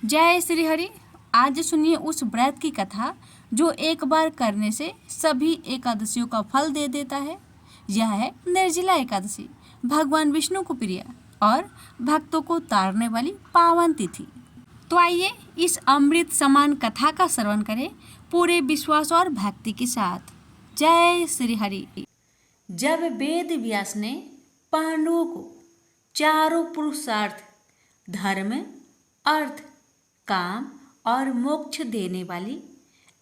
जय श्री हरि। आज सुनिए उस व्रत की कथा जो एक बार करने से सभी एकादशियों का फल दे देता है। यह है निर्जला एकादशी, भगवान विष्णु को प्रिय और भक्तों को तारने वाली पावन तिथि। तो आइए इस अमृत समान कथा का श्रवण करें पूरे विश्वास और भक्ति के साथ। जय श्री हरि। जब वेद व्यास ने पांडवों को चारों पुरुषार्थ धर्म, अर्थ, काम और मोक्ष देने वाली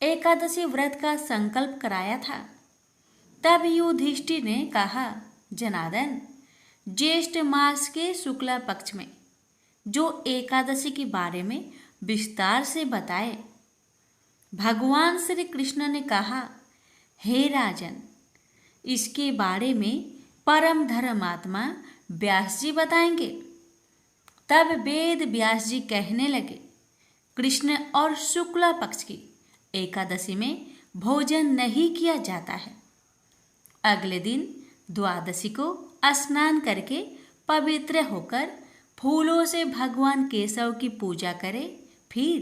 एकादशी व्रत का संकल्प कराया था, तब युधिष्ठिर ने कहा, जनार्दन, ज्येष्ठ मास के शुक्ला पक्ष में जो एकादशी के बारे में विस्तार से बताए। भगवान श्री कृष्ण ने कहा, हे राजन, इसके बारे में परम धर्मात्मा व्यास जी बताएंगे। तब वेद व्यास जी कहने लगे, कृष्ण और शुक्ला पक्ष की एकादशी में भोजन नहीं किया जाता है। अगले दिन द्वादशी को स्नान करके पवित्र होकर फूलों से भगवान केशव की पूजा करें। फिर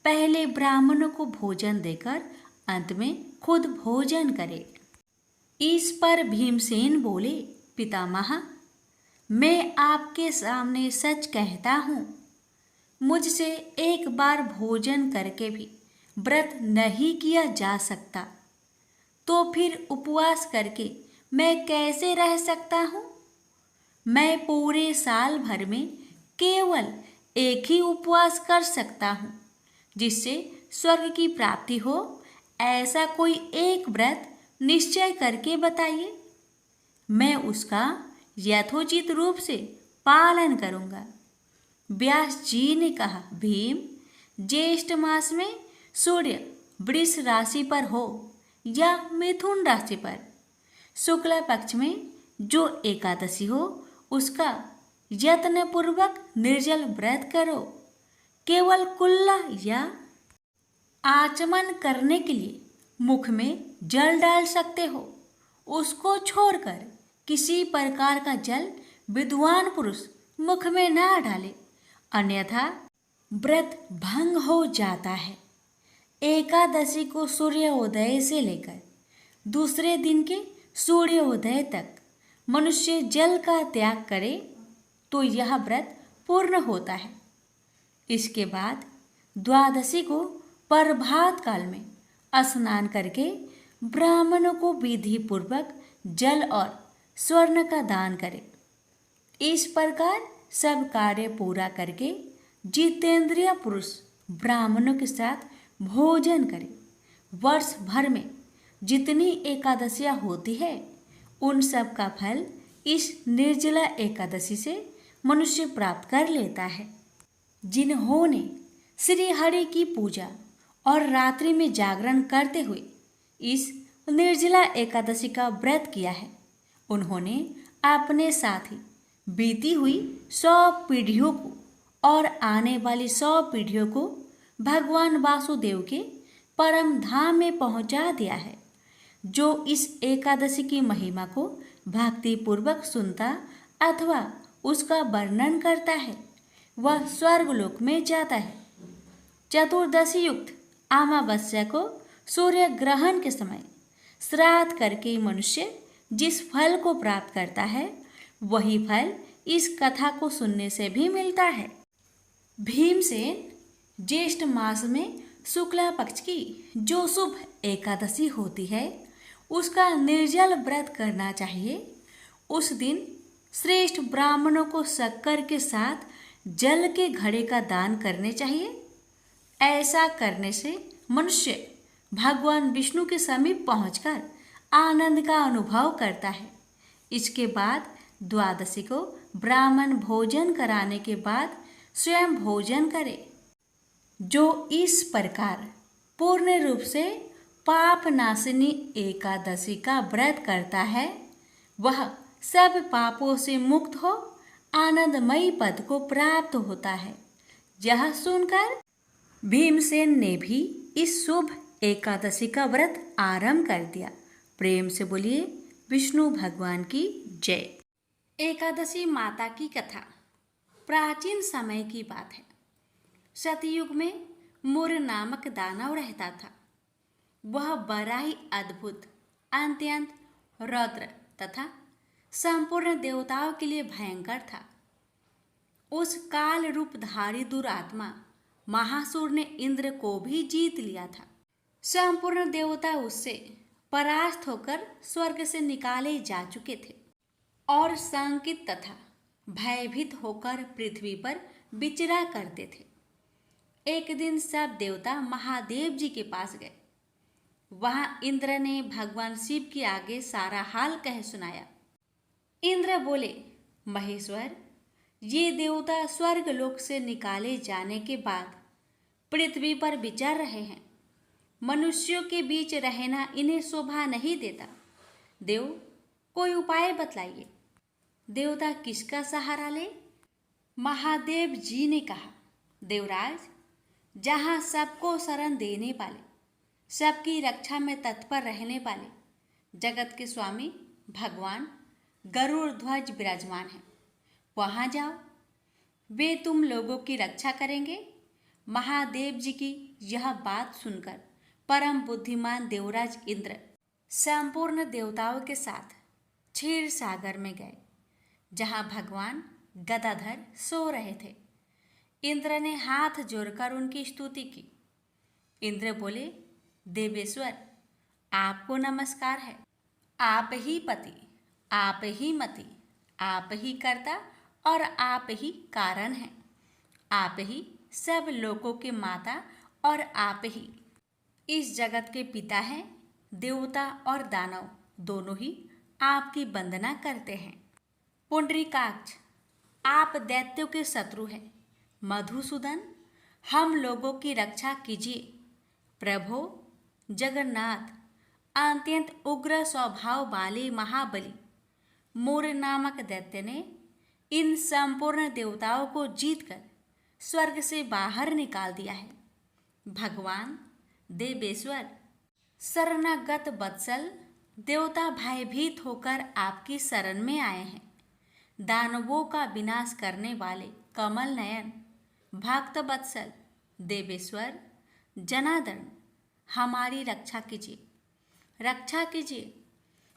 पहले ब्राह्मणों को भोजन देकर अंत में खुद भोजन करे। इस पर भीमसेन बोले, पितामह, मैं आपके सामने सच कहता हूँ, मुझसे एक बार भोजन करके भी व्रत नहीं किया जा सकता, तो फिर उपवास करके मैं कैसे रह सकता हूँ? मैं पूरे साल भर में केवल एक ही उपवास कर सकता हूँ जिससे स्वर्ग की प्राप्ति हो। ऐसा कोई एक व्रत निश्चय करके बताइए, मैं उसका यथोचित रूप से पालन करूँगा। व्यास जी ने कहा, भीम, ज्येष्ठ मास में सूर्य वृष राशि पर हो या मिथुन राशि पर, शुक्ला पक्ष में जो एकादशी हो उसका यत्न पूर्वक निर्जल व्रत करो। केवल कुल्ला या आचमन करने के लिए मुख में जल डाल सकते हो। उसको छोड़कर किसी प्रकार का जल विद्वान पुरुष मुख में ना डाले, अन्यथा व्रत भंग हो जाता है। एकादशी को सूर्योदय से लेकर दूसरे दिन के सूर्योदय तक मनुष्य जल का त्याग करे तो यह व्रत पूर्ण होता है। इसके बाद द्वादशी को प्रभात काल में स्नान करके ब्राह्मणों को विधि पूर्वक जल और स्वर्ण का दान करे। इस प्रकार सब कार्य पूरा करके जितेंद्रिय पुरुष ब्राह्मणों के साथ भोजन करे। वर्ष भर में जितनी एकादशियां होती है उन सब का फल इस निर्जला एकादशी से मनुष्य प्राप्त कर लेता है। जिन्होंने श्री हरि की पूजा और रात्रि में जागरण करते हुए इस निर्जला एकादशी का व्रत किया है, उन्होंने अपने साथ ही बीती हुई 100 पीढ़ियों को और आने वाली 100 पीढ़ियों को भगवान वासुदेव के परम धाम में पहुंचा दिया है। जो इस एकादशी की महिमा को भक्ति पूर्वक सुनता अथवा उसका वर्णन करता है, वह स्वर्गलोक में जाता है। चतुर्दशी युक्त अमावस्या को सूर्य ग्रहण के समय श्राद्ध करके मनुष्य जिस फल को प्राप्त करता है, वही फल इस कथा को सुनने से भी मिलता है। भीमसेन, ज्येष्ठ मास में शुक्ला पक्ष की जो शुभ एकादशी होती है उसका निर्जल व्रत करना चाहिए। उस दिन श्रेष्ठ ब्राह्मणों को शक्कर के साथ जल के घड़े का दान करने चाहिए। ऐसा करने से मनुष्य भगवान विष्णु के समीप पहुंचकर आनंद का अनुभव करता है। इसके बाद द्वादशी को ब्राह्मण भोजन कराने के बाद स्वयं भोजन करे। जो इस प्रकार पूर्ण रूप से पाप नाशिनी एकादशी का व्रत करता है, वह सब पापों से मुक्त हो आनंदमयी पद को प्राप्त होता है। यह सुनकर भीमसेन ने भी इस शुभ एकादशी का व्रत आरंभ कर दिया। प्रेम से बोलिए विष्णु भगवान की जय। एकादशी माता की कथा प्राचीन समय की बात है। सतयुग में मुर नामक दानव रहता था। वह बड़ा ही अद्भुत, अत्यंत रौद्र तथा संपूर्ण देवताओं के लिए भयंकर था। उस काल रूपधारी दुरात्मा महासुर ने इंद्र को भी जीत लिया था। संपूर्ण देवता उससे परास्त होकर स्वर्ग से निकाले जा चुके थे और शंकित तथा भयभीत होकर पृथ्वी पर विचरा करते थे। एक दिन सब देवता महादेव जी के पास गए। वहां इंद्र ने भगवान शिव के आगे सारा हाल कह सुनाया। इंद्र बोले, महेश्वर, ये देवता स्वर्ग लोक से निकाले जाने के बाद पृथ्वी पर विचर रहे हैं। मनुष्यों के बीच रहना इन्हें शोभा नहीं देता। देव, कोई उपाय बतलाइए। देवता किसका सहारा ले? महादेव जी ने कहा, देवराज, जहाँ सबको शरण देने वाले, सबकी रक्षा में तत्पर रहने वाले जगत के स्वामी भगवान गरुड़ ध्वज विराजमान हैं, वहाँ जाओ। वे तुम लोगों की रक्षा करेंगे। महादेव जी की यह बात सुनकर परम बुद्धिमान देवराज इंद्र संपूर्ण देवताओं के साथ क्षीर सागर में गए, जहाँ भगवान गदाधर सो रहे थे। इंद्र ने हाथ जोड़कर उनकी स्तुति की। इंद्र बोले, देवेश्वर, आपको नमस्कार है। आप ही पति, आप ही मति, आप ही कर्ता और आप ही कारण हैं। आप ही सब लोगों के माता और आप ही इस जगत के पिता हैं। देवता और दानव दोनों ही आपकी वंदना करते हैं। पुंडरीकाक्ष, आप दैत्यों के शत्रु हैं। मधुसूदन, हम लोगों की रक्षा कीजिए। प्रभो जगन्नाथ, अत्यंत उग्र स्वभाव वाले महाबली मूर नामक दैत्य ने इन संपूर्ण देवताओं को जीतकर स्वर्ग से बाहर निकाल दिया है। भगवान देवेश्वर, शरणागत वत्सल देवता भयभीत होकर आपकी शरण में आए हैं। दानवों का विनाश करने वाले कमल नयन भक्त वत्सल देवेश्वर जनार्दन, हमारी रक्षा कीजिए, रक्षा कीजिए।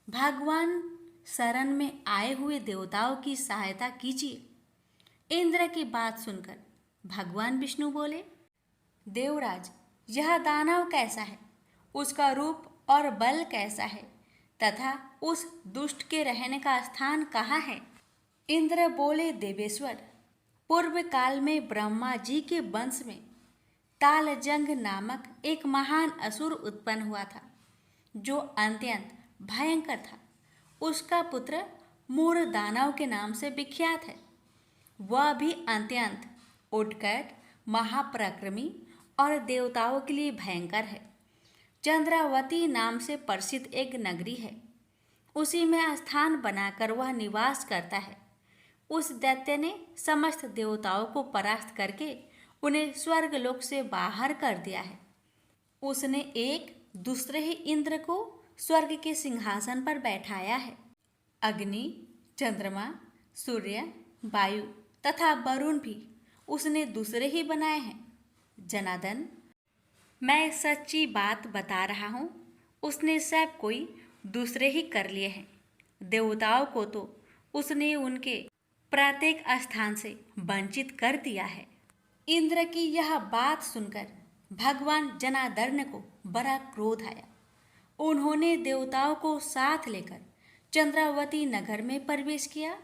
भगवान शरण में आए हुए देवताओं की सहायता कीजिए। इंद्र की बात सुनकर भगवान विष्णु बोले, देवराज, यह दानव कैसा है, उसका रूप और बल कैसा है तथा उस दुष्ट के रहने का स्थान कहाँ है? इंद्र बोले, देवेश्वर, पूर्व काल में ब्रह्मा जी के वंश में तालजंग नामक एक महान असुर उत्पन्न हुआ था, जो अत्यंत भयंकर था। उसका पुत्र मूर दानव के नाम से विख्यात है। वह भी अत्यंत उत्कट, महापराक्रमी और देवताओं के लिए भयंकर है। चंद्रावती नाम से प्रसिद्ध एक नगरी है, उसी में स्थान बनाकर वह निवास करता है। उस दैत्य ने समस्त देवताओं को परास्त करके उन्हें स्वर्गलोक से बाहर कर दिया है। उसने एक दूसरे ही इंद्र को स्वर्ग के सिंहासन पर बैठाया है। अग्नि, चंद्रमा, सूर्य, वायु तथा वरुण भी उसने दूसरे ही बनाए हैं। जनार्दन, मैं सच्ची बात बता रहा हूँ, उसने सब कोई दूसरे ही कर लिए हैं। देवताओं को तो उसने उनके प्रत्येक स्थान से वंचित कर दिया है। इंद्र की यह बात सुनकर भगवान जनार्दन को बड़ा क्रोध आया। उन्होंने देवताओं को साथ लेकर चंद्रावती नगर में प्रवेश किया।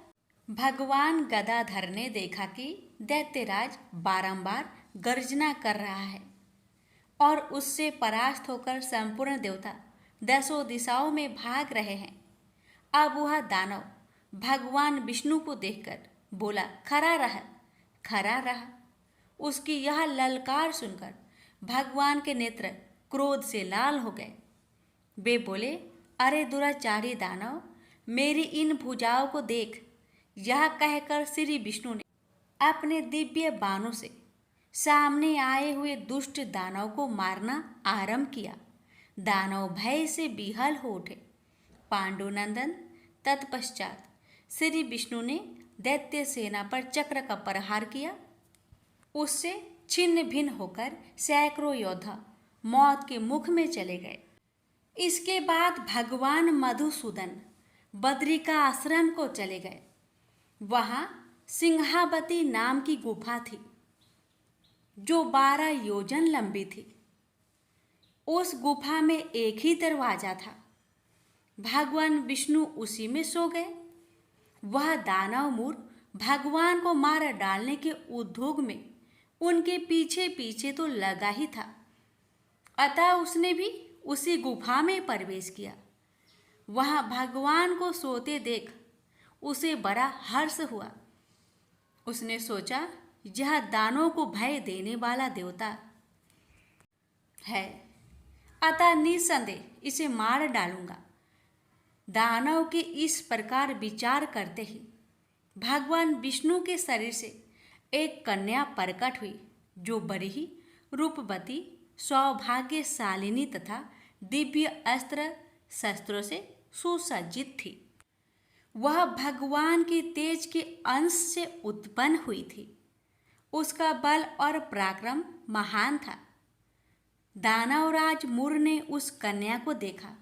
भगवान गदाधर ने देखा कि दैत्यराज बारंबार गर्जना कर रहा है और उससे परास्त होकर संपूर्ण देवता दसों दिशाओं में भाग रहे हैं। अब वह दानव भगवान विष्णु को देखकर बोला, खड़ा रह, खड़ा रह। उसकी यह ललकार सुनकर भगवान के नेत्र क्रोध से लाल हो गए। वे बोले, अरे दुराचारी दानव, मेरी इन भुजाओं को देख। यह कहकर श्री विष्णु ने अपने दिव्य बाणों से सामने आए हुए दुष्ट दानव को मारना आरंभ किया। दानव भय से विहल हो उठे। पांडुनंदन, तत्पश्चात श्री विष्णु ने दैत्य सेना पर चक्र का प्रहार किया। उससे छिन्न भिन्न होकर सैकड़ों योद्धा मौत के मुख में चले गए। इसके बाद भगवान मधुसूदन बद्रिका आश्रम को चले गए। वहाँ सिंहावती नाम की गुफा थी जो 12 योजन लंबी थी। उस गुफा में एक ही दरवाजा था। भगवान विष्णु उसी में सो गए। वह दानव मूर भगवान को मार डालने के उद्योग में उनके पीछे पीछे तो लगा ही था, अतः उसने भी उसी गुफा में प्रवेश किया। वहाँ भगवान को सोते देख उसे बड़ा हर्ष हुआ। उसने सोचा, यह दानों को भय देने वाला देवता है, अतः निसंदेह इसे मार डालूंगा। दानव के इस प्रकार विचार करते ही भगवान विष्णु के शरीर से एक कन्या प्रकट हुई, जो बड़ी ही रूपवती, सौभाग्यशालिनी तथा दिव्य अस्त्र शस्त्रों से सुसज्जित थी। वह भगवान के तेज के अंश से उत्पन्न हुई थी। उसका बल और पराक्रम महान था। दानवराज मुर ने उस कन्या को देखा।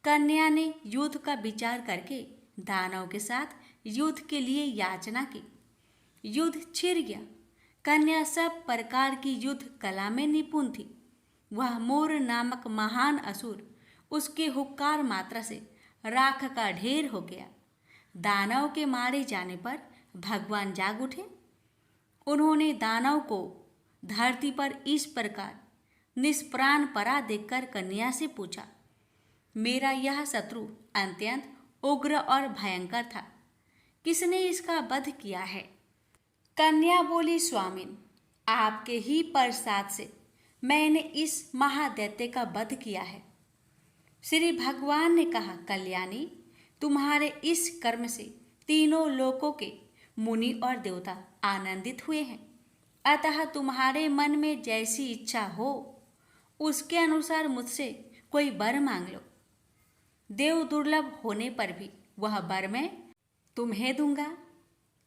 कन्या ने युद्ध का विचार करके दानव के साथ युद्ध के लिए याचना की। युद्ध छिड़ गया। कन्या सब प्रकार की युद्ध कला में निपुण थी। वह मोर नामक महान असुर उसके हुक्कार मात्रा से राख का ढेर हो गया। दानव के मारे जाने पर भगवान जाग उठे। उन्होंने दानव को धरती पर इस प्रकार निष्प्राण पड़ा देखकर कन्या से पूछा, मेरा यह शत्रु अत्यंत उग्र और भयंकर था, किसने इसका वध किया है? कन्या बोली, स्वामिन, आपके ही प्रसाद से मैंने इस महादैत्य का वध किया है। श्री भगवान ने कहा, कल्याणी, तुम्हारे इस कर्म से तीनों लोकों के मुनि और देवता आनंदित हुए हैं, अतः तुम्हारे मन में जैसी इच्छा हो उसके अनुसार मुझसे कोई वर मांग लो। देव दुर्लभ होने पर भी वह वर मैं तुम्हें दूंगा,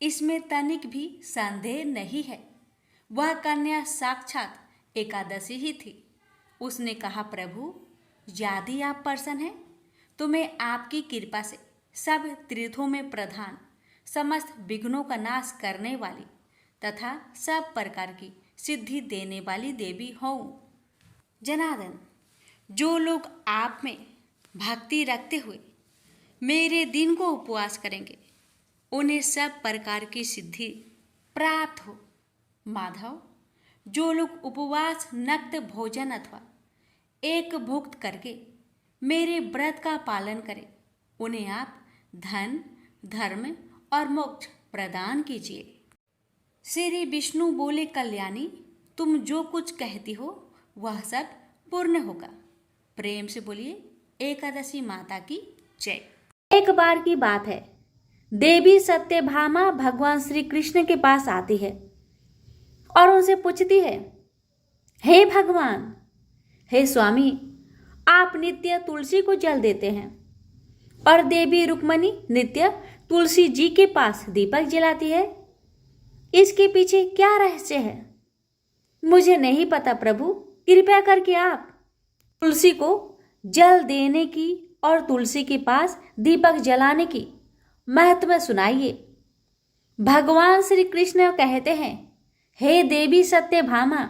इसमें तनिक भी संदेह नहीं है। वह कन्या साक्षात एकादशी ही थी। उसने कहा, प्रभु, यदि आप प्रसन्न हैं तो मैं आपकी कृपा से सब तीर्थों में प्रधान, समस्त विघ्नों का नाश करने वाली तथा सब प्रकार की सिद्धि देने वाली देवी हूँ। जनार्दन, जो लोग आप में भक्ति रखते हुए मेरे दिन को उपवास करेंगे उन्हें सब प्रकार की सिद्धि प्राप्त हो। माधव, जो लोग उपवास, नक्त भोजन अथवा एक भुक्त करके मेरे व्रत का पालन करें उन्हें आप धन, धर्म और मोक्ष प्रदान कीजिए। श्री विष्णु बोले, कल्याणी, तुम जो कुछ कहती हो वह सब पूर्ण होगा। प्रेम से बोलिए, एकादशी माता की जय। एक बार की बात है, देवी सत्यभामा भगवान श्री कृष्ण के पास आती है और उनसे पूछती है, हे भगवान, हे स्वामी, आप नित्य तुलसी को जल देते हैं और देवी रुक्मणी नित्य तुलसी जी के पास दीपक जलाती है। इसके पीछे क्या रहस्य है? मुझे नहीं पता प्रभु, कृपया करके आप तुलसी को जल देने की और तुलसी के पास दीपक जलाने की महत्व सुनाइए। भगवान श्री कृष्ण कहते हैं, हे देवी सत्यभामा,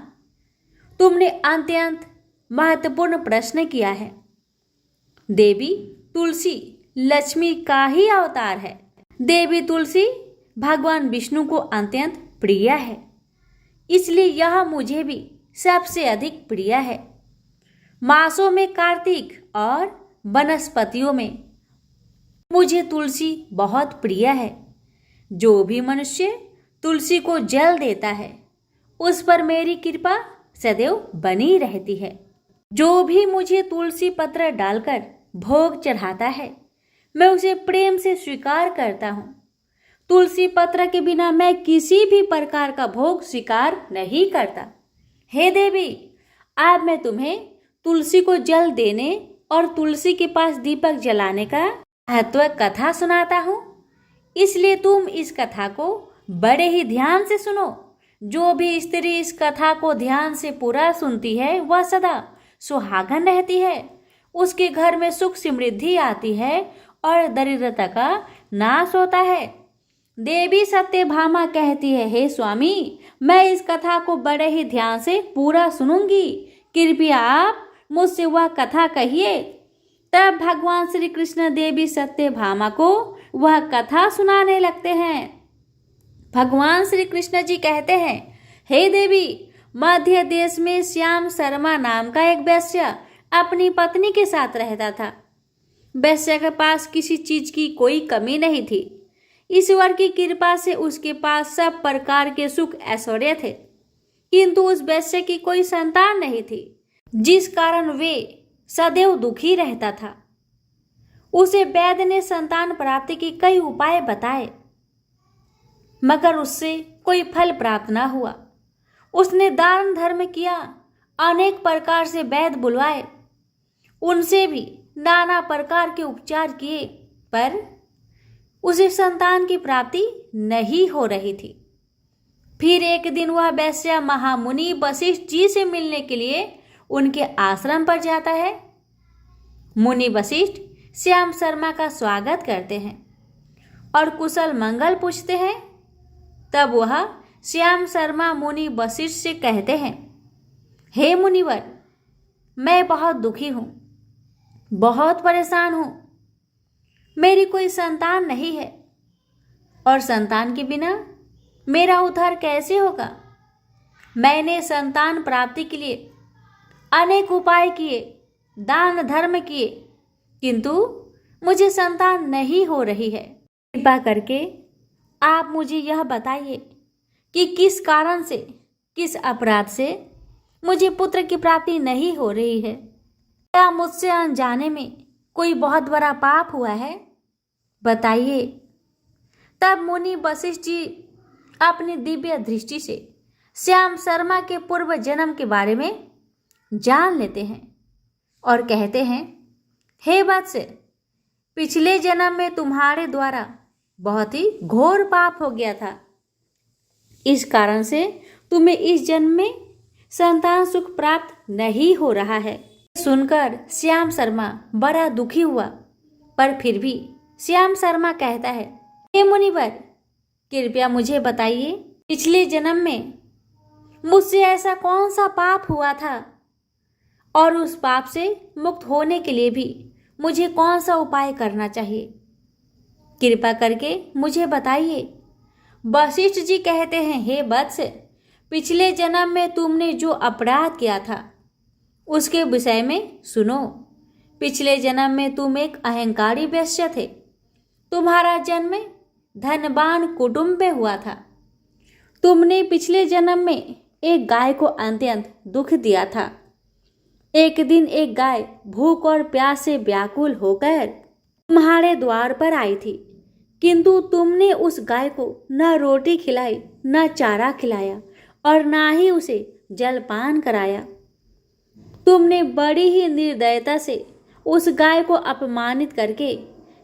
तुमने अत्यंत महत्वपूर्ण प्रश्न किया है। देवी तुलसी लक्ष्मी का ही अवतार है। देवी तुलसी भगवान विष्णु को अत्यंत प्रिय है, इसलिए यह मुझे भी सबसे अधिक प्रिय है। मासों में कार्तिक और वनस्पतियों में मुझे तुलसी बहुत प्रिय है। जो भी मनुष्य तुलसी को जल देता है उस पर मेरी कृपा सदैव बनी रहती है। जो भी मुझे तुलसी पत्र डालकर भोग चढ़ाता है मैं उसे प्रेम से स्वीकार करता हूँ। तुलसी पत्र के बिना मैं किसी भी प्रकार का भोग स्वीकार नहीं करता। हे देवी, आज मैं तुम्हें तुलसी को जल देने और तुलसी के पास दीपक जलाने का महत्व कथा सुनाता हूँ, इसलिए तुम इस कथा को बड़े ही ध्यान से सुनो। जो भी स्त्री इस कथा को ध्यान से पूरा सुनती है वह सदा सुहागन रहती है, उसके घर में सुख समृद्धि आती है और दरिद्रता का नाश होता है। देवी सत्यभामा कहती है, हे स्वामी, मैं इस कथा को बड़े ही ध्यान से पूरा सुनूंगी, कृपया आप मुझसे वह कथा कहिए। तब भगवान श्री कृष्ण देवी सत्यभामा को वह कथा सुनाने लगते हैं। भगवान श्री कृष्ण जी कहते हैं, हे देवी, मध्य देश में श्याम शर्मा नाम का एक वैश्य अपनी पत्नी के साथ रहता था। वैश्य के पास किसी चीज की कोई कमी नहीं थी। ईश्वर की कृपा से उसके पास सब प्रकार के सुख ऐश्वर्य थे, किंतु उस वैश्य की कोई संतान नहीं थी, जिस कारण वे सदैव दुखी रहता था। उसे वैद्य ने संतान प्राप्ति के कई उपाय बताए, मगर उससे कोई फल प्राप्त न हुआ। उसने दान धर्म किया, अनेक प्रकार से वैद्य बुलवाए, उनसे भी नाना प्रकार के उपचार किए, पर उसे संतान की प्राप्ति नहीं हो रही थी। फिर एक दिन वह वैश्य महामुनि वशिष्ठ जी से मिलने के लिए उनके आश्रम पर जाता है। मुनि वशिष्ठ श्याम शर्मा का स्वागत करते हैं और कुशल मंगल पूछते हैं। तब वह श्याम शर्मा मुनि वशिष्ठ से कहते हैं, हे मुनिवर, मैं बहुत दुखी हूँ, बहुत परेशान हूँ। मेरी कोई संतान नहीं है और संतान के बिना मेरा उद्धार कैसे होगा। मैंने संतान प्राप्ति के लिए अनेक उपाय किए, दान धर्म किए, किंतु मुझे संतान नहीं हो रही है। कृपा करके आप मुझे यह बताइए कि किस कारण से, किस अपराध से मुझे पुत्र की प्राप्ति नहीं हो रही है। क्या मुझसे अनजाने में कोई बहुत बड़ा पाप हुआ है? बताइए। तब मुनि वशिष्ठ जी अपनी दिव्य दृष्टि से श्याम शर्मा के पूर्व जन्म के बारे में जान लेते हैं और कहते हैं, हे वत्स, पिछले जन्म में तुम्हारे द्वारा बहुत ही घोर पाप हो गया था। इस कारण से तुम्हें इस जन्म में संतान सुख प्राप्त नहीं हो रहा है। सुनकर श्याम शर्मा बड़ा दुखी हुआ, पर फिर भी श्याम शर्मा कहता है, हे मुनिवर, कृपया मुझे बताइए, पिछले जन्म में मुझसे ऐसा कौन सा पाप हुआ था और उस पाप से मुक्त होने के लिए भी मुझे कौन सा उपाय करना चाहिए? कृपा करके मुझे बताइए। वशिष्ठ जी कहते हैं, हे वत्स, पिछले जन्म में तुमने जो अपराध किया था उसके विषय में सुनो। पिछले जन्म में तुम एक अहंकारी वैश्य थे। तुम्हारा जन्म धनवान कुटुंब में हुआ था। तुमने पिछले जन्म में एक गाय को अत्यंत दुख दिया था। एक दिन एक गाय भूख और प्यास से व्याकुल होकर तुम्हारे द्वार पर आई थी, किंतु तुमने उस गाय को न रोटी खिलाई, न चारा खिलाया और न ही उसे जलपान कराया। तुमने बड़ी ही निर्दयता से उस गाय को अपमानित करके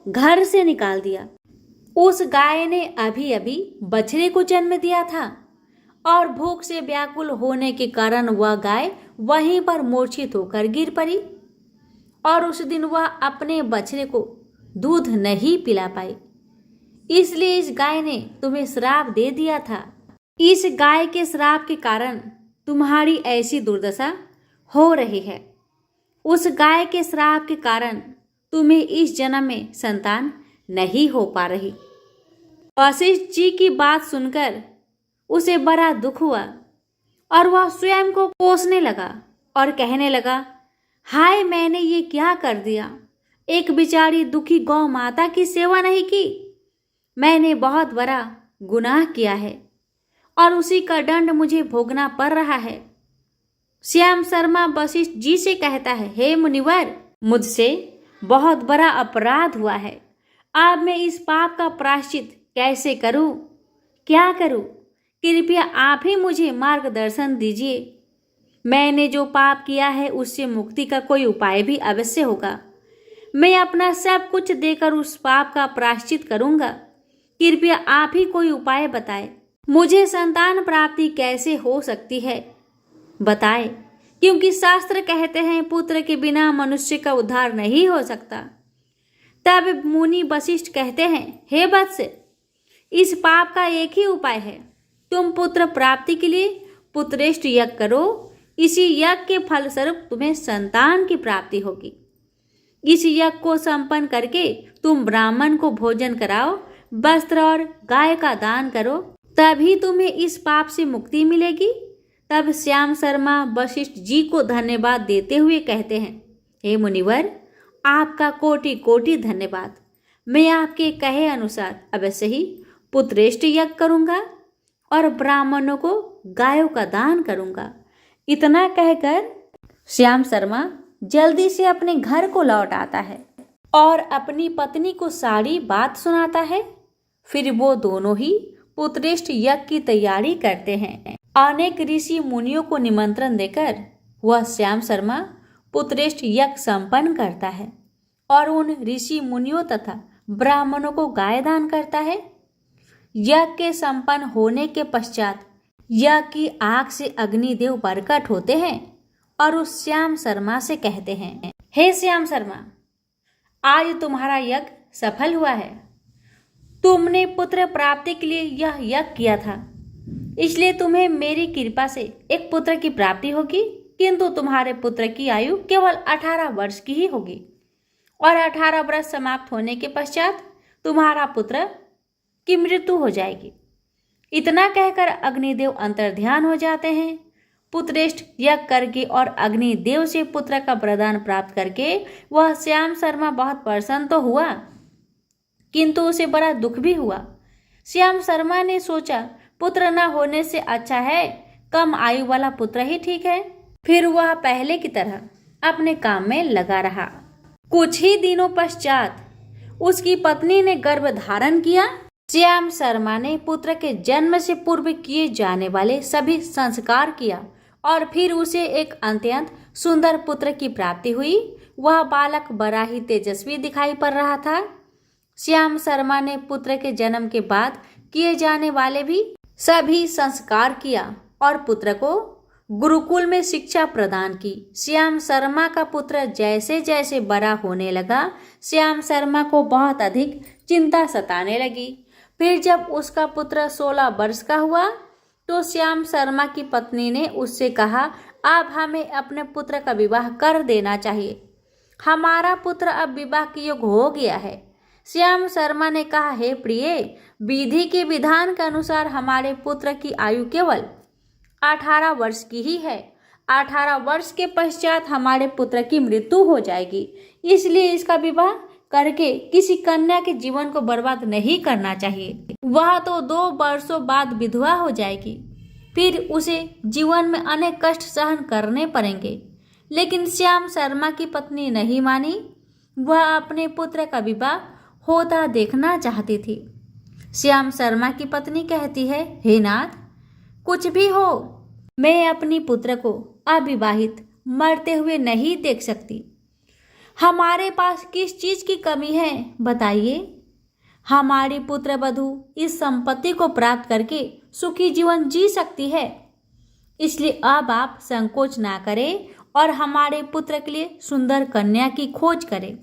घर से निकाल दिया। उस गाय ने अभी अभी बछड़े को जन्म दिया था और भूख से व्याकुल होने के कारण वह गाय वहीं पर मूर्छित होकर गिर पड़ी और उस दिन वह अपने बछड़े को दूध नहीं पिला पाई। इसलिए इस गाय ने तुम्हें श्राप दे दिया था। इस गाय के श्राप के कारण तुम्हारी ऐसी दुर्दशा हो रही है। उस गाय के श्राप के कारण तुम्हें इस जन्म में संतान नहीं हो पा रही। वशिष्ठ जी की बात सुनकर उसे बड़ा दुख हुआ और वह स्वयं को कोसने लगा और कहने लगा, हाय, मैंने ये क्या कर दिया। एक बेचारी दुखी गौ माता की सेवा नहीं की। मैंने बहुत बड़ा गुनाह किया है और उसी का दंड मुझे भोगना पड़ रहा है। श्याम शर्मा वशिष्ठ जी से कहता है, हे मुनिवर, मुझसे बहुत बड़ा अपराध हुआ है। अब मैं इस पाप का प्रायश्चित कैसे करूं? क्या करूं? कृपया आप ही मुझे मार्गदर्शन दीजिए। मैंने जो पाप किया है उससे मुक्ति का कोई उपाय भी अवश्य होगा। मैं अपना सब कुछ देकर उस पाप का प्रायश्चित करूंगा। कृपया आप ही कोई उपाय बताएं। मुझे संतान प्राप्ति कैसे हो सकती है, बताए, क्योंकि शास्त्र कहते हैं पुत्र के बिना मनुष्य का उद्धार नहीं हो सकता। तब मुनि वशिष्ठ कहते हैं, हे वत्स, इस पाप का एक ही उपाय है, तुम पुत्र प्राप्ति के लिए पुत्रेष्ट यज्ञ करो। इसी यज्ञ के फलस्वरूप तुम्हें संतान की प्राप्ति होगी। इस यज्ञ को संपन्न करके तुम ब्राह्मण को भोजन कराओ, वस्त्र और गाय का दान करो, तभी तुम्हें इस पाप से मुक्ति मिलेगी। तब श्याम शर्मा वशिष्ठ जी को धन्यवाद देते हुए कहते हैं, हे मुनिवर, आपका कोटि कोटि धन्यवाद। मैं आपके कहे अनुसार अवश्य ही पुत्रेष्ट यज्ञ करूंगा और ब्राह्मणों को गायों का दान करूंगा। इतना कहकर श्याम शर्मा जल्दी से अपने घर को लौट आता है और अपनी पत्नी को सारी बात सुनाता है। फिर वो दोनों ही पुत्रेष्ट यज्ञ की तैयारी करते हैं। अनेक ऋषि मुनियों को निमंत्रण देकर वह श्याम शर्मा पुत्रेष्ट यज्ञ संपन्न करता है और उन ऋषि मुनियों तथा ब्राह्मणों को गाय दान करता है। यज्ञ के संपन्न होने के पश्चात यज्ञ की आग से अग्निदेव प्रकट होते हैं और उस श्याम शर्मा से कहते हैं, हे श्याम शर्मा, आज तुम्हारा यज्ञ सफल हुआ है। तुमने पुत्र प्राप्ति के लिए यह यज्ञ किया था, इसलिए तुम्हें मेरी कृपा से एक पुत्र की प्राप्ति होगी, किंतु तुम्हारे पुत्र की आयु केवल 18 वर्ष की ही होगी और 18 वर्ष समाप्त होने के पश्चात तुम्हारा पुत्र की मृत्यु हो जाएगी। इतना कहकर अग्निदेव अंतर्ध्यान हो जाते हैं। पुत्रेष्ट यज्ञ करके और अग्निदेव से पुत्र का वरदान प्राप्त करके वह श्याम शर्मा बहुत प्रसन्न तो हुआ, किंतु उसे बड़ा दुख भी हुआ। श्याम शर्मा ने सोचा, पुत्र न होने से अच्छा है कम आयु वाला पुत्र ही ठीक है। फिर वह पहले की तरह अपने काम में लगा रहा। कुछ ही दिनों पश्चात उसकी पत्नी ने गर्भ धारण किया। श्याम शर्मा ने पुत्र के जन्म से पूर्व किए जाने वाले सभी संस्कार किया और फिर उसे एक अत्यंत सुंदर पुत्र की प्राप्ति हुई। वह बालक बड़ा ही तेजस्वी दिखाई पड़ रहा था। श्याम शर्मा ने पुत्र के जन्म के बाद किए जाने वाले भी सभी संस्कार किया और पुत्र को गुरुकुल में शिक्षा प्रदान की। श्याम शर्मा का पुत्र जैसे जैसे बड़ा होने लगा, श्याम शर्मा को बहुत अधिक चिंता सताने लगी। फिर जब उसका पुत्र 16 वर्ष का हुआ तो श्याम शर्मा की पत्नी ने उससे कहा, अब हमें अपने पुत्र का विवाह कर देना चाहिए, हमारा पुत्र अब विवाह के योग्य हो गया है। श्याम शर्मा ने कहा, हे प्रिय, विधि के विधान के अनुसार हमारे पुत्र की आयु केवल 18 वर्ष की ही है। 18 वर्ष के पश्चात हमारे पुत्र की मृत्यु हो जाएगी, इसलिए इसका विवाह करके किसी कन्या के जीवन को बर्बाद नहीं करना चाहिए। वह तो 2 वर्षों बाद विधवा हो जाएगी, फिर उसे जीवन में अनेक कष्ट सहन करने पड़ेंगे। लेकिन श्याम शर्मा की पत्नी नहीं मानी। वह अपने पुत्र का विवाह होता देखना चाहती थी। श्याम शर्मा की पत्नी कहती है, हे नाथ, कुछ भी हो, मैं अपनी पुत्र को अविवाहित मरते हुए नहीं देख सकती। हमारे पास किस चीज की कमी है बताइए। हमारी पुत्र वधू इस संपत्ति को प्राप्त करके सुखी जीवन जी सकती है, इसलिए अब आप संकोच ना करें और हमारे पुत्र के लिए सुंदर कन्या की खोज करें।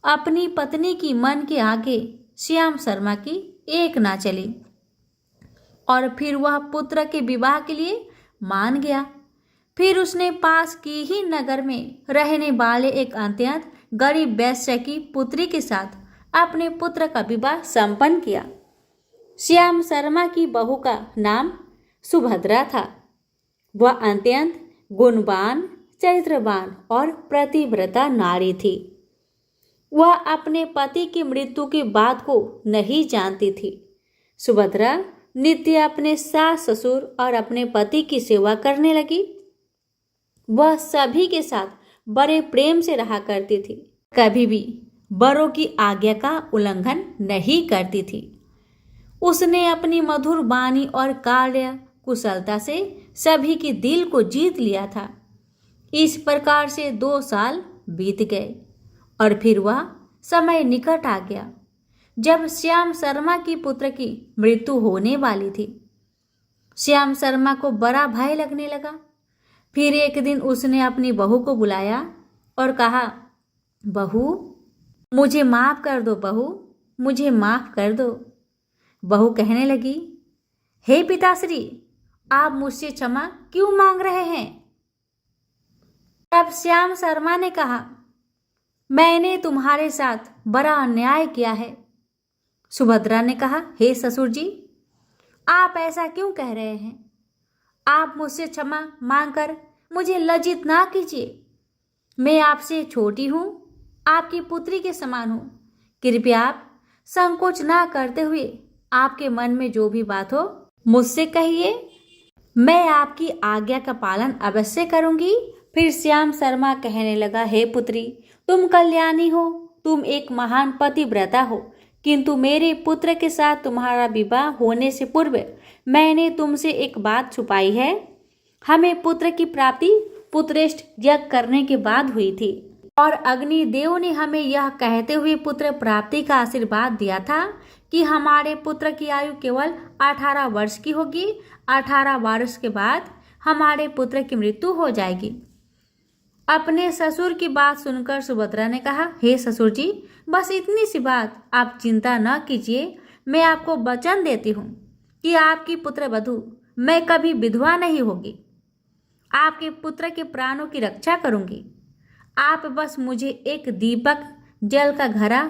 अपनी पत्नी की मन के आगे श्याम शर्मा की एक ना चली और फिर वह पुत्र के विवाह के लिए मान गया। फिर उसने पास की ही नगर में रहने वाले एक अत्यंत गरीब वैश्य की पुत्री के साथ अपने पुत्र का विवाह संपन्न किया। श्याम शर्मा की बहू का नाम सुभद्रा था। वह अत्यंत गुणवान, चरित्रवान और प्रतिव्रता नारी थी। वह अपने पति की मृत्यु की बात को नहीं जानती थी। सुभद्रा नित्य अपने सास ससुर और अपने पति की सेवा करने लगी। वह सभी के साथ बड़े प्रेम से रहा करती थी, कभी भी बड़ों की आज्ञा का उल्लंघन नहीं करती थी। उसने अपनी मधुर वाणी और कार्य कुशलता से सभी के दिल को जीत लिया था। इस प्रकार से 2 साल बीत गए और फिर वह समय निकट आ गया जब श्याम शर्मा की पुत्र की मृत्यु होने वाली थी। श्याम शर्मा को बड़ा भय लगने लगा। फिर एक दिन उसने अपनी बहू को बुलाया और कहा, बहू मुझे माफ कर दो, बहू मुझे माफ कर दो। बहू कहने लगी, हे पिताश्री, आप मुझसे क्षमा क्यों मांग रहे हैं? तब श्याम शर्मा ने कहा, मैंने तुम्हारे साथ बड़ा अन्याय किया है। सुभद्रा ने कहा, हे ससुर जी, आप ऐसा क्यों कह रहे हैं? आप मुझसे क्षमा मांगकर मुझे लज्जित ना कीजिए। मैं आपसे छोटी हूँ, आपकी पुत्री के समान हूँ। कृपया आप संकोच ना करते हुए आपके मन में जो भी बात हो मुझसे कहिए, मैं आपकी आज्ञा का पालन अवश्य करूंगी। फिर श्याम शर्मा कहने लगा, हे पुत्री, तुम कल्याणी हो, तुम एक महान पतिव्रता हो, किंतु मेरे पुत्र के साथ तुम्हारा विवाह होने से पूर्व मैंने तुमसे एक बात छुपाई है। हमें पुत्र की प्राप्ति पुत्रेष्ठ यज्ञ करने के बाद हुई थी और अग्निदेव ने हमें यह कहते हुए पुत्र प्राप्ति का आशीर्वाद दिया था कि हमारे पुत्र की आयु केवल 18 वर्ष की होगी। 18 वर्ष के बाद हमारे पुत्र की मृत्यु हो जाएगी। अपने ससुर की बात सुनकर सुभद्रा ने कहा, हे ससुर जी, बस इतनी सी बात, आप चिंता न कीजिए। मैं आपको वचन देती हूँ कि आपकी पुत्रवधू मैं कभी विधवा नहीं होगी। आपके पुत्र के प्राणों की रक्षा करूंगी। आप बस मुझे एक दीपक, जल का घड़ा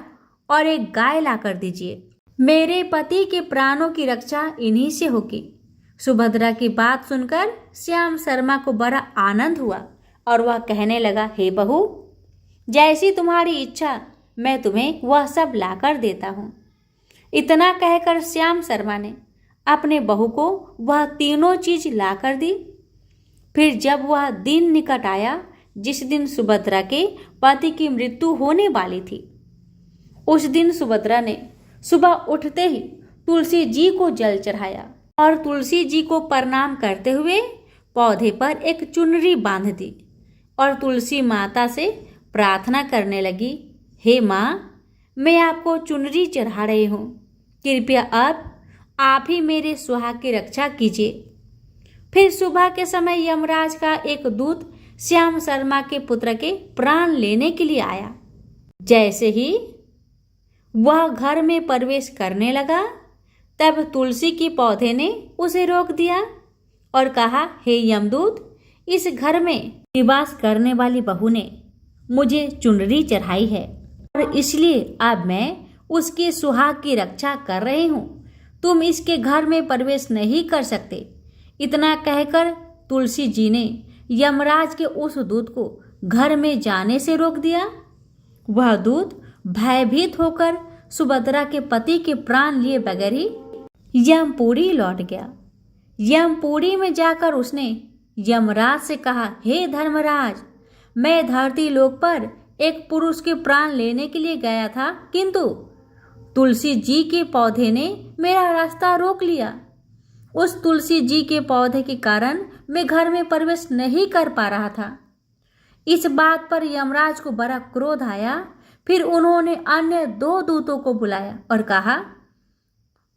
और एक गाय ला कर दीजिए। मेरे पति के प्राणों की रक्षा इन्हीं से होगी। सुभद्रा की बात सुनकर श्याम शर्मा को बड़ा आनंद हुआ और वह कहने लगा, हे बहू, जैसी तुम्हारी इच्छा मैं तुम्हें वह सब लाकर देता हूँ। इतना कहकर श्याम शर्मा ने अपने बहू को वह तीनों चीज लाकर दी। फिर जब वह दिन निकट आया जिस दिन सुभद्रा के पति की मृत्यु होने वाली थी, उस दिन सुभद्रा ने सुबह उठते ही तुलसी जी को जल चढ़ाया और तुलसी जी को प्रणाम करते हुए पौधे पर एक चुनरी बांध दी और तुलसी माता से प्रार्थना करने लगी, हे माँ, मैं आपको चुनरी चढ़ा रही हूँ, कृपया अब आप ही मेरे सुहाग की रक्षा कीजिए। फिर सुबह के समय यमराज का एक दूत श्याम शर्मा के पुत्र के प्राण लेने के लिए आया। जैसे ही वह घर में प्रवेश करने लगा, तब तुलसी के पौधे ने उसे रोक दिया और कहा, हे यमदूत, इस घर में निवास करने वाली बहू ने मुझे चुनरी चढ़ाई है और इसलिए अब मैं उसके सुहाग की रक्षा कर रही हूँ। तुम इसके घर में प्रवेश नहीं कर सकते। इतना कहकर तुलसी जी ने यमराज के उस दूत को घर में जाने से रोक दिया। वह दूत भयभीत होकर सुभद्रा के पति के प्राण लिए बगैर ही यमपुरी लौट गया। यमपुरी में जाकर उसने यमराज से कहा, हे धर्मराज, मैं धरती लोक पर एक पुरुष के प्राण लेने के लिए गया था, किंतु तुलसी जी के पौधे ने मेरा रास्ता रोक लिया। उस तुलसी जी के पौधे के कारण मैं घर में प्रवेश नहीं कर पा रहा था। इस बात पर यमराज को बड़ा क्रोध आया। फिर उन्होंने अन्य 2 दूतों को बुलाया और कहा,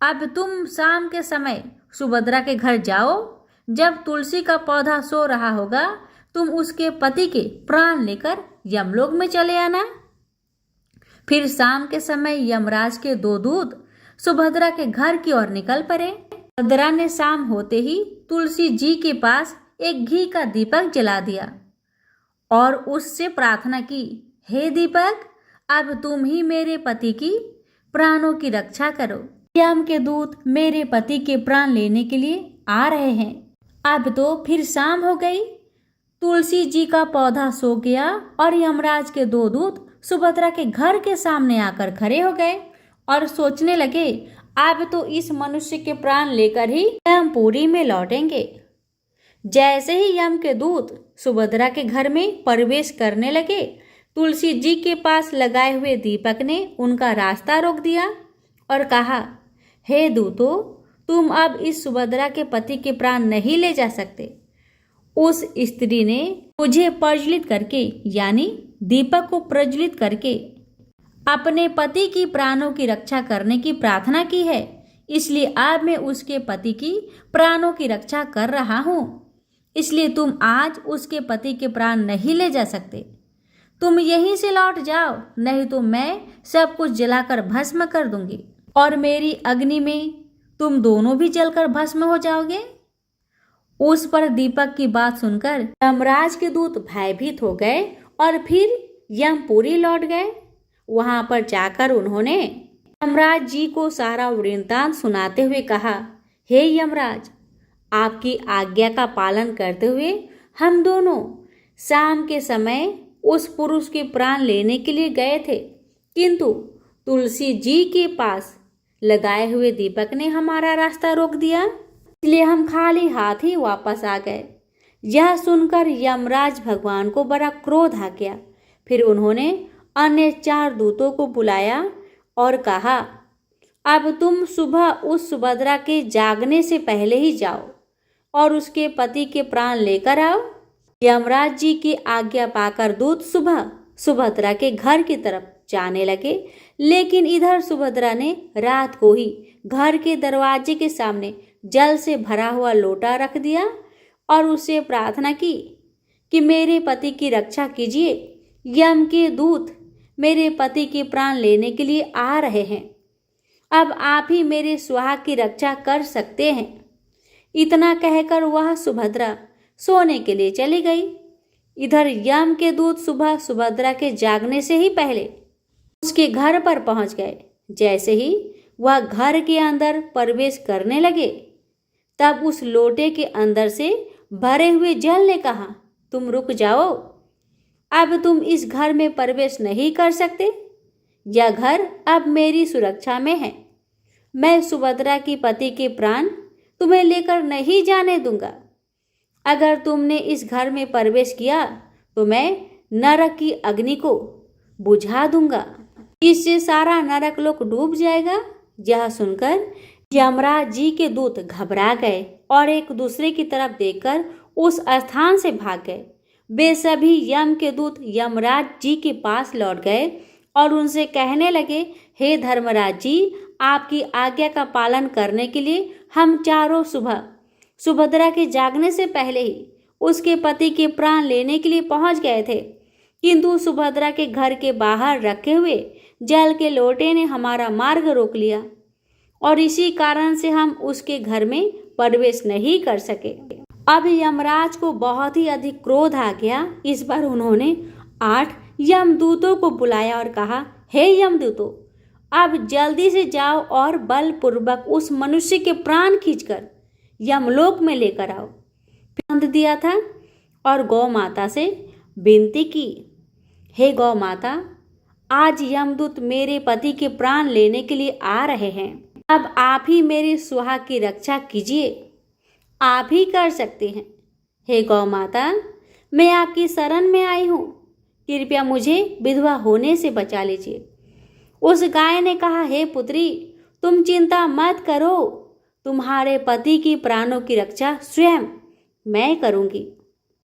अब तुम शाम के समय सुभद्रा के घर जाओ। जब तुलसी का पौधा सो रहा होगा, तुम उसके पति के प्राण लेकर यमलोक में चले आना। फिर शाम के समय यमराज के 2 दूत सुभद्रा के घर की ओर निकल पड़े। सुभद्रा ने शाम होते ही तुलसी जी के पास एक घी का दीपक जला दिया और उससे प्रार्थना की, हे दीपक, अब तुम ही मेरे पति की प्राणों की रक्षा करो। यम के दूत मेरे पति के प्राण लेने के लिए आ रहे हैं। अब तो फिर शाम हो गई। तुलसी जी का पौधा सो गया और यमराज के 2 दूत सुभद्रा के घर के सामने आकर खड़े हो गए और सोचने लगे, अब तो इस मनुष्य के प्राण लेकर ही यमपुरी में लौटेंगे। जैसे ही यम के दूत सुभद्रा के घर में प्रवेश करने लगे, तुलसी जी के पास लगाए हुए दीपक ने उनका रास्ता रोक दिया और कहा, हे दूतों, तुम अब इस सुभद्रा के पति के प्राण नहीं ले जा सकते। उस स्त्री ने मुझे प्रज्वलित करके, यानी दीपक को प्रज्वलित करके अपने पति की प्राणों की रक्षा करने की प्रार्थना की है, इसलिए अब मैं उसके पति की प्राणों की रक्षा कर रहा हूँ। इसलिए तुम आज उसके पति के प्राण नहीं ले जा सकते। तुम यहीं से लौट जाओ, नहीं तो मैं सब कुछ जलाकर भस्म कर दूंगी और मेरी अग्नि में तुम दोनों भी जलकर भस्म हो जाओगे। उस पर दीपक की बात सुनकर यमराज के दूत भयभीत हो गए और फिर यमपुरी लौट गए। वहां पर जाकर उन्होंने यमराज जी को सारा वृत्तांत सुनाते हुए कहा, हे यमराज, आपकी आज्ञा का पालन करते हुए हम दोनों शाम के समय उस पुरुष के प्राण लेने के लिए गए थे, किंतु तुलसी जी के पास लगाए हुए दीपक ने हमारा रास्ता रोक दिया, इसलिए हम खाली हाथ ही वापस आ गए। यह सुनकर यमराज भगवान को बड़ा क्रोध आ गया। फिर उन्होंने अन्य 4 दूतों को बुलाया और कहा, अब तुम सुबह उस सुभद्रा के जागने से पहले ही जाओ और उसके पति के प्राण लेकर आओ। यमराज जी की आज्ञा पाकर दूत सुबह सुभद्रा के घर की तरफ जाने लगे, लेकिन इधर सुभद्रा ने रात को ही घर के दरवाजे के सामने जल से भरा हुआ लोटा रख दिया और उससे प्रार्थना की कि मेरे पति की रक्षा कीजिए। यम के दूत मेरे पति के प्राण लेने के लिए आ रहे हैं। अब आप ही मेरे सुहाग की रक्षा कर सकते हैं। इतना कहकर वह सुभद्रा सोने के लिए चली गई। इधर यम के दूत सुबह सुभद्रा के जागने से ही पहले उसके घर पर पहुंच गए। जैसे ही वह घर के अंदर प्रवेश करने लगे, तब उस लोटे के अंदर से भरे हुए जल ने कहा, तुम रुक जाओ, अब तुम इस घर में प्रवेश नहीं कर सकते। यह घर अब मेरी सुरक्षा में है। मैं सुभद्रा की पति के प्राण तुम्हें लेकर नहीं जाने दूंगा। अगर तुमने इस घर में प्रवेश किया तो मैं नरक की अग्नि को बुझा दूंगा, इससे सारा नरक लोक डूब जाएगा। यह सुनकर यमराज जी के दूत घबरा गए और एक दूसरे की तरफ देखकर उस स्थान से भाग गए। वे सभी यम के दूत यमराज जी के पास लौट गए और उनसे कहने लगे, हे धर्मराज जी, आपकी आज्ञा का पालन करने के लिए हम चारों सुबह सुभद्रा के जागने से पहले ही उसके पति के प्राण लेने के लिए पहुंच गए थे, किंतु सुभद्रा के घर के बाहर रखे हुए जल के लोटे ने हमारा मार्ग रोक लिया और इसी कारण से हम उसके घर में प्रवेश नहीं कर सके। अब यमराज को बहुत ही अधिक क्रोध आ गया। इस बार उन्होंने 8 यमदूतों को बुलाया और कहा, हे यमदूतों, अब जल्दी से जाओ और बलपूर्वक उस मनुष्य के प्राण खींचकर यमलोक में लेकर आओ। फिर दिया था और गौ माता से विनती की, हे गौ माता, आज यमदूत मेरे पति के प्राण लेने के लिए आ रहे हैं। अब आप ही मेरे सुहाग की रक्षा कीजिए, आप ही कर सकते हैं। हे गौ माता, मैं आपकी शरण में आई हूँ, कृपया मुझे विधवा होने से बचा लीजिए। उस गाय ने कहा, हे पुत्री, तुम चिंता मत करो, तुम्हारे पति की प्राणों की रक्षा स्वयं मैं करूँगी।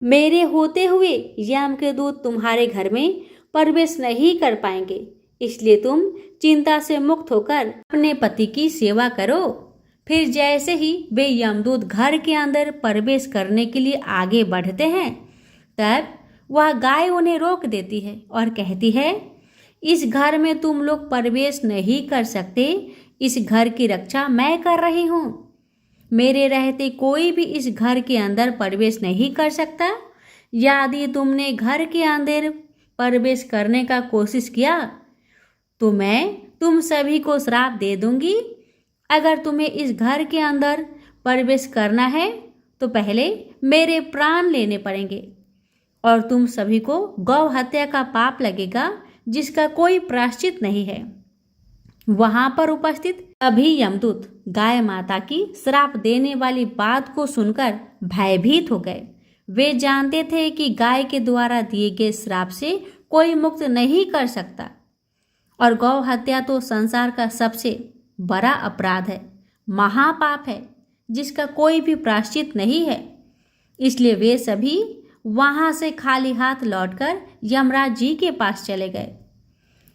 मेरे होते हुए यम के दूत तुम्हारे घर में प्रवेश नहीं कर पाएंगे, इसलिए तुम चिंता से मुक्त होकर अपने पति की सेवा करो। फिर जैसे ही वे यमदूत घर के अंदर प्रवेश करने के लिए आगे बढ़ते हैं, तब वह गाय उन्हें रोक देती है और कहती है, इस घर में तुम लोग प्रवेश नहीं कर सकते, इस घर की रक्षा मैं कर रही हूँ। मेरे रहते कोई भी इस घर के अंदर प्रवेश नहीं कर सकता। यदि तुमने घर के अंदर प्रवेश करने का कोशिश किया तो मैं तुम सभी को श्राप दे दूंगी। अगर तुम्हें इस घर के अंदर प्रवेश करना है तो पहले मेरे प्राण लेने पड़ेंगे और तुम सभी को गौ हत्या का पाप लगेगा, जिसका कोई प्रायश्चित नहीं है। वहां पर उपस्थित सभी यमदूत गाय माता की श्राप देने वाली बात को सुनकर भयभीत हो गए। वे जानते थे कि गाय के द्वारा दिए गए श्राप से कोई मुक्त नहीं कर सकता और गौ हत्या तो संसार का सबसे बड़ा अपराध है, महापाप है, जिसका कोई भी प्रायश्चित नहीं है। इसलिए वे सभी वहां से खाली हाथ लौटकर यमराज जी के पास चले गए।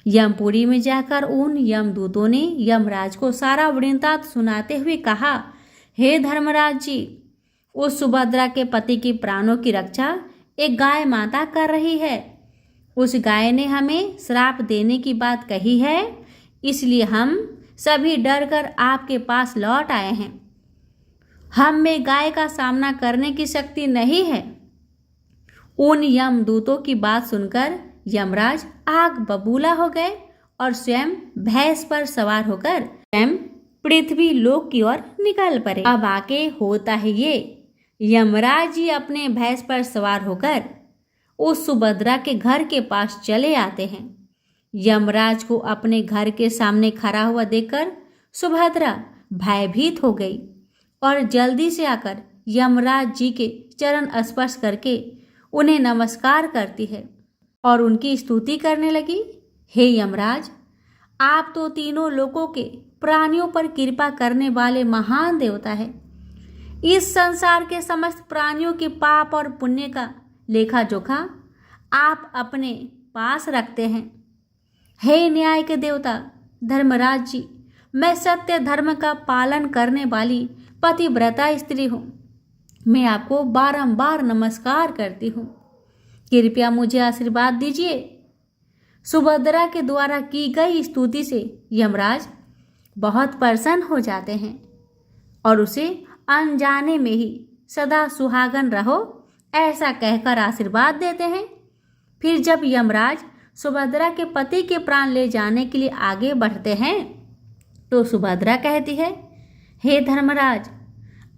यमपुरी में जाकर उन यमदूतों ने यमराज को सारा वृत्तांत सुनाते हुए कहा, हे धर्मराज जी, उस सुभद्रा के पति की प्राणों की रक्षा एक गाय माता कर रही है। उस गाय ने हमें श्राप देने की बात कही है, इसलिए हम सभी डरकर आपके पास लौट आए हैं। हम में गाय का सामना करने की शक्ति नहीं है। उन यमदूतों की बात सुनकर यमराज आग बबूला हो गए और स्वयं भैंस पर सवार होकर स्वयं पृथ्वी लोक की ओर निकल पड़े। अब आके होता है ये, यमराज जी अपने भैंस पर सवार होकर उस सुभद्रा के घर के पास चले आते हैं। यमराज को अपने घर के सामने खड़ा हुआ देखकर सुभद्रा भयभीत हो गई और जल्दी से आकर यमराज जी के चरण स्पर्श करके उन्हें नमस्कार करती है और उनकी स्तुति करने लगी। हे यमराज, आप तो तीनों लोकों के प्राणियों पर कृपा करने वाले महान देवता है। इस संसार के समस्त प्राणियों के पाप और पुण्य का लेखा जोखा आप अपने पास रखते हैं। हे न्याय के देवता धर्मराज जी, मैं सत्य धर्म का पालन करने वाली पतिव्रता स्त्री हूँ। मैं आपको बारंबार नमस्कार करती हूँ। कृपया मुझे आशीर्वाद दीजिए। सुभद्रा के द्वारा की गई स्तुति से यमराज बहुत प्रसन्न हो जाते हैं और उसे अनजाने में ही सदा सुहागन रहो ऐसा कहकर आशीर्वाद देते हैं। फिर जब यमराज सुभद्रा के पति के प्राण ले जाने के लिए आगे बढ़ते हैं तो सुभद्रा कहती है, हे धर्मराज,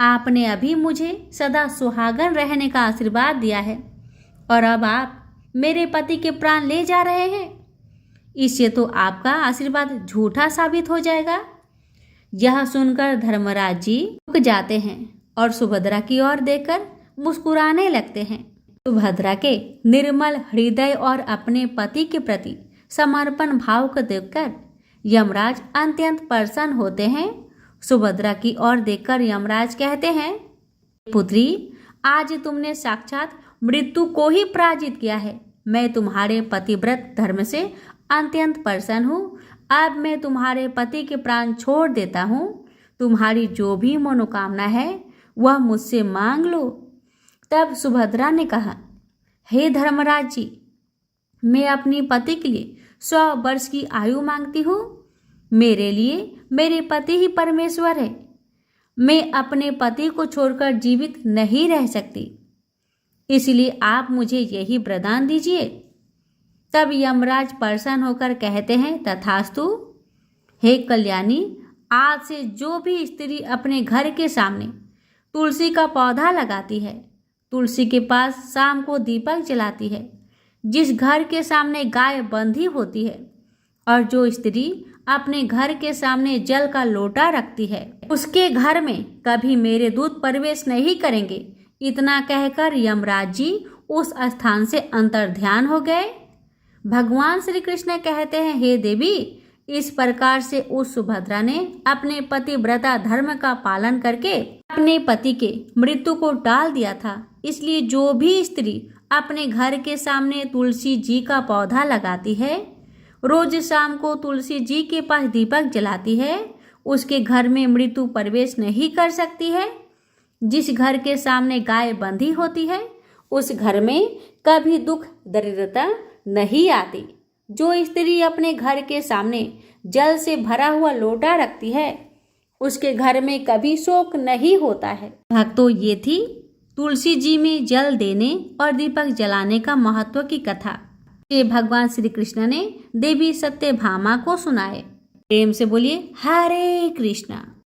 आपने अभी मुझे सदा सुहागन रहने का आशीर्वाद दिया है और अब आप मेरे पति के प्राण ले जा रहे हैं। इससे तो आपका आशीर्वाद झूठा साबित हो जाएगा। यह सुनकर धर्मराज जी रुक जाते हैं और सुभद्रा की ओर देखकर मुस्कुराने लगते हैं। सुभद्रा के निर्मल हृदय और अपने पति के प्रति समर्पण भाव को देखकर यमराज अत्यंत प्रसन्न होते हैं। सुभद्रा की ओर देखकर यमराज कहते हैं, पुत्री, आज तुमने साक्षात मृत्यु को ही पराजित किया है। मैं तुम्हारे पतिव्रत धर्म से अत्यंत प्रसन्न हूँ। अब मैं तुम्हारे पति के प्राण छोड़ देता हूँ। तुम्हारी जो भी मनोकामना है वह मुझसे मांग लो। तब सुभद्रा ने कहा, हे धर्मराज जी, मैं अपने पति के लिए 100 वर्ष की आयु मांगती हूँ। मेरे लिए मेरे पति ही परमेश्वर है। मैं अपने पति को छोड़कर जीवित नहीं रह सकती, इसलिए आप मुझे यही वरदान दीजिए। तब यमराज प्रसन्न होकर कहते हैं, तथास्तु। हे कल्याणी, आज से जो भी स्त्री अपने घर के सामने तुलसी का पौधा लगाती है, तुलसी के पास शाम को दीपक जलाती है, जिस घर के सामने गाय बंधी होती है और जो स्त्री अपने घर के सामने जल का लोटा रखती है, उसके घर में कभी मेरे दूत प्रवेश नहीं करेंगे। इतना कहकर यमराज जी उस स्थान से अंतर्ध्यान हो गए। भगवान श्री कृष्ण कहते हैं, हे देवी, इस प्रकार से उस सुभद्रा ने अपने पतिव्रता धर्म का पालन करके अपने पति के मृत्यु को टाल दिया था। इसलिए जो भी स्त्री अपने घर के सामने तुलसी जी का पौधा लगाती है, रोज शाम को तुलसी जी के पास दीपक जलाती है, उसके घर में मृत्यु प्रवेश नहीं कर सकती है। जिस घर के सामने गाय बंधी होती है, उस घर में कभी दुख दरिद्रता नहीं आती। जो स्त्री अपने घर के सामने जल से भरा हुआ लोटा रखती है, उसके घर में कभी शोक नहीं होता है। भक्तों, ये थी तुलसी जी में जल देने और दीपक जलाने का महत्व की कथा। ये भगवान श्री कृष्ण ने देवी सत्यभामा को सुनाए। प्रेम से बोलिए हरे कृष्णा।